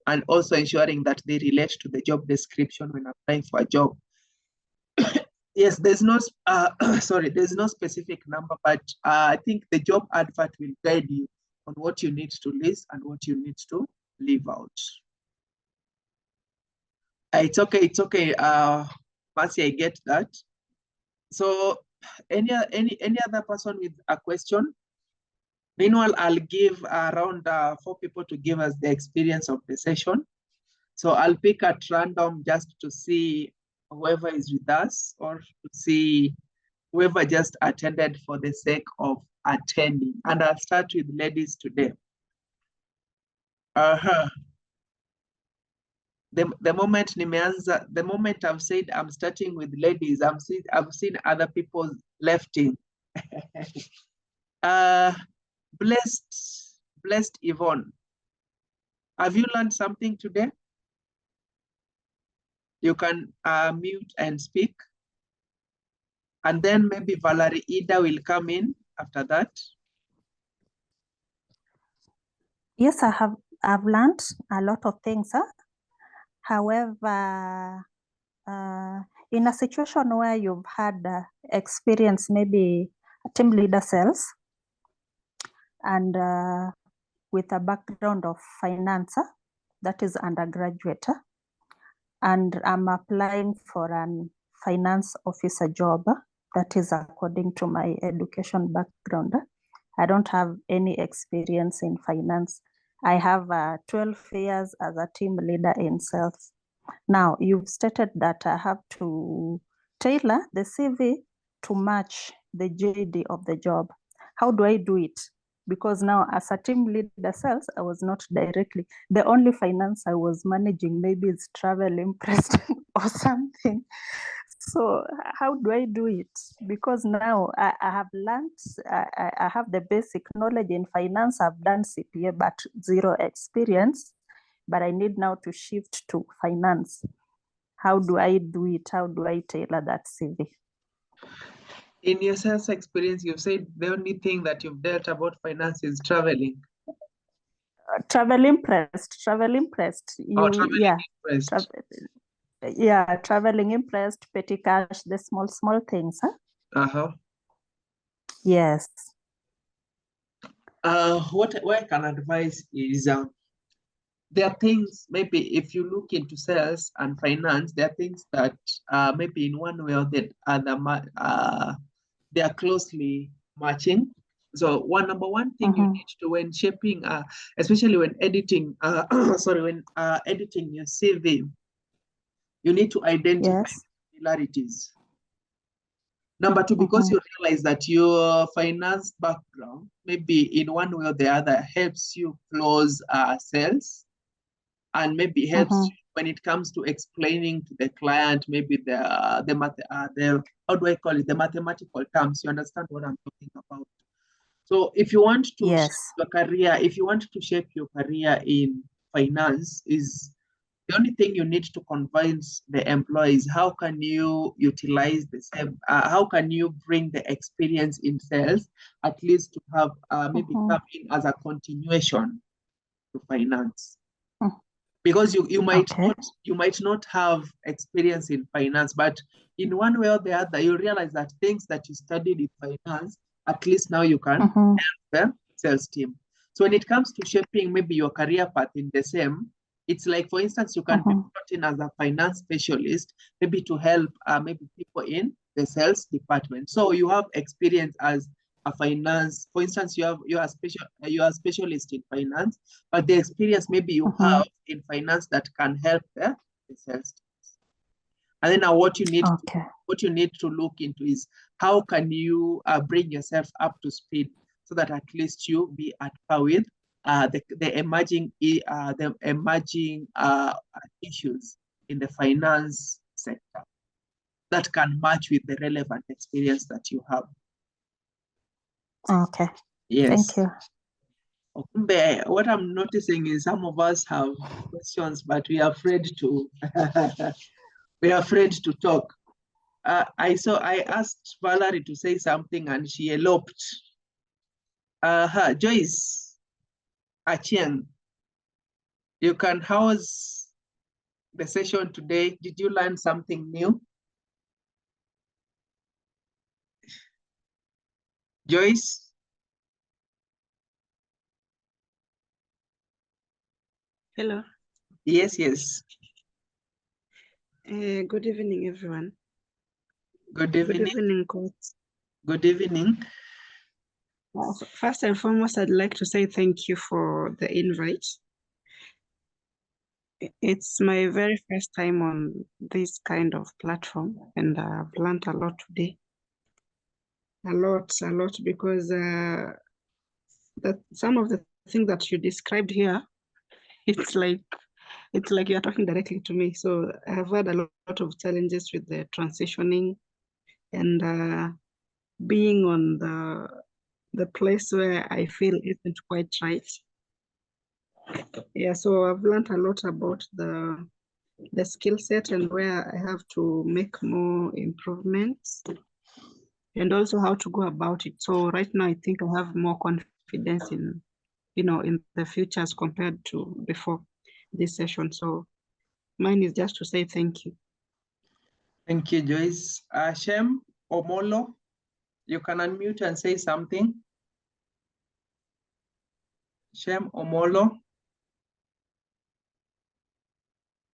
and also ensuring that they relate to the job description when applying for a job? Yes, there's no specific number, but I think the job advert will guide you on what you need to list and what you need to leave out. It's okay. Mercy, I get that. So any other person with a question? Meanwhile, I'll give around 4 people to give us the experience of the session. So I'll pick at random just to see whoever is with us, or to see whoever just attended for the sake of attending. And I'll start with ladies today. The moment I've said I'm starting with ladies, I've seen other people lefting. Blessed Yvonne, have you learned something today? You can mute and speak. And then maybe Valerie Ida will come in after that. Yes, I've learned a lot of things. However, in a situation where you've had experience, maybe team leader sales, and with a background of finance, that is undergraduate, and I'm applying for an finance officer job, that is according to my education background. I don't have any experience in finance. I have 12 years as a team leader in sales. Now, you've stated that I have to tailor the CV to match the JD of the job. How do I do it? Because now as a team leader sales, I was not directly, the only finance I was managing maybe is travel impressed or something. So how do I do it? Because now I have learned, I have the basic knowledge in finance. I've done CPA, but zero experience, but I need now to shift to finance. How do I do it? How do I tailor that CV? In your sales experience, you've said the only thing that you've dealt about finance is traveling. Travel impressed. Traveling impressed. Yeah, traveling impressed, petty cash, the small things. Yes. What I can advise is there are things, maybe if you look into sales and finance, there are things that maybe in one way or the other, they are closely matching. So number one thing you need to, when shaping, especially when editing, editing your CV, you need to identify similarities. Number two, because you realize that your finance background, maybe in one way or the other, helps you close sales, and maybe helps you when it comes to explaining to the client, maybe the how do I call it, the mathematical terms. You understand what I'm talking about? So if you want to shape your career, in finance is the only thing you need to convince the employees, how can you utilize the same, how can you bring the experience in sales, at least to have maybe come in as a continuation to finance. Because you might not have experience in finance, but in one way or the other, you realize that things that you studied in finance, at least now you can help the sales team. So when it comes to shaping maybe your career path in the same, it's like, for instance, you can be brought in as a finance specialist, maybe to help maybe people in the sales department. So you have experience as a finance, for instance, you are a specialist in finance, but the experience maybe you have in finance that can help the sales teams. And then now what you need to look into is how can you bring yourself up to speed so that at least you be at par with the emerging issues in the finance sector that can match with the relevant experience that you have. Okay. Yes. Thank you. What I'm noticing is some of us have questions, but we are afraid to talk. I asked Valerie to say something and she eloped. Joyce Achieng, you can house the session today. Did you learn something new? Joyce? Hello. Yes, yes. Good evening, everyone. Good evening. Good evening, coach. Good evening. First and foremost, I'd like to say thank you for the invite. It's my very first time on this kind of platform, and I've learned a lot today. A lot, because that some of the things that you described here, it's like you're talking directly to me. So I have had a lot of challenges with the transitioning and being on the place where I feel isn't quite right. Yeah, so I've learned a lot about the skill set and where I have to make more improvements and also how to go about it. So right now, I think I have more confidence in, in the future as compared to before this session. So mine is just to say thank you. Thank you, Joyce. Shem Omolo, you can unmute and say something. Shem Omolo.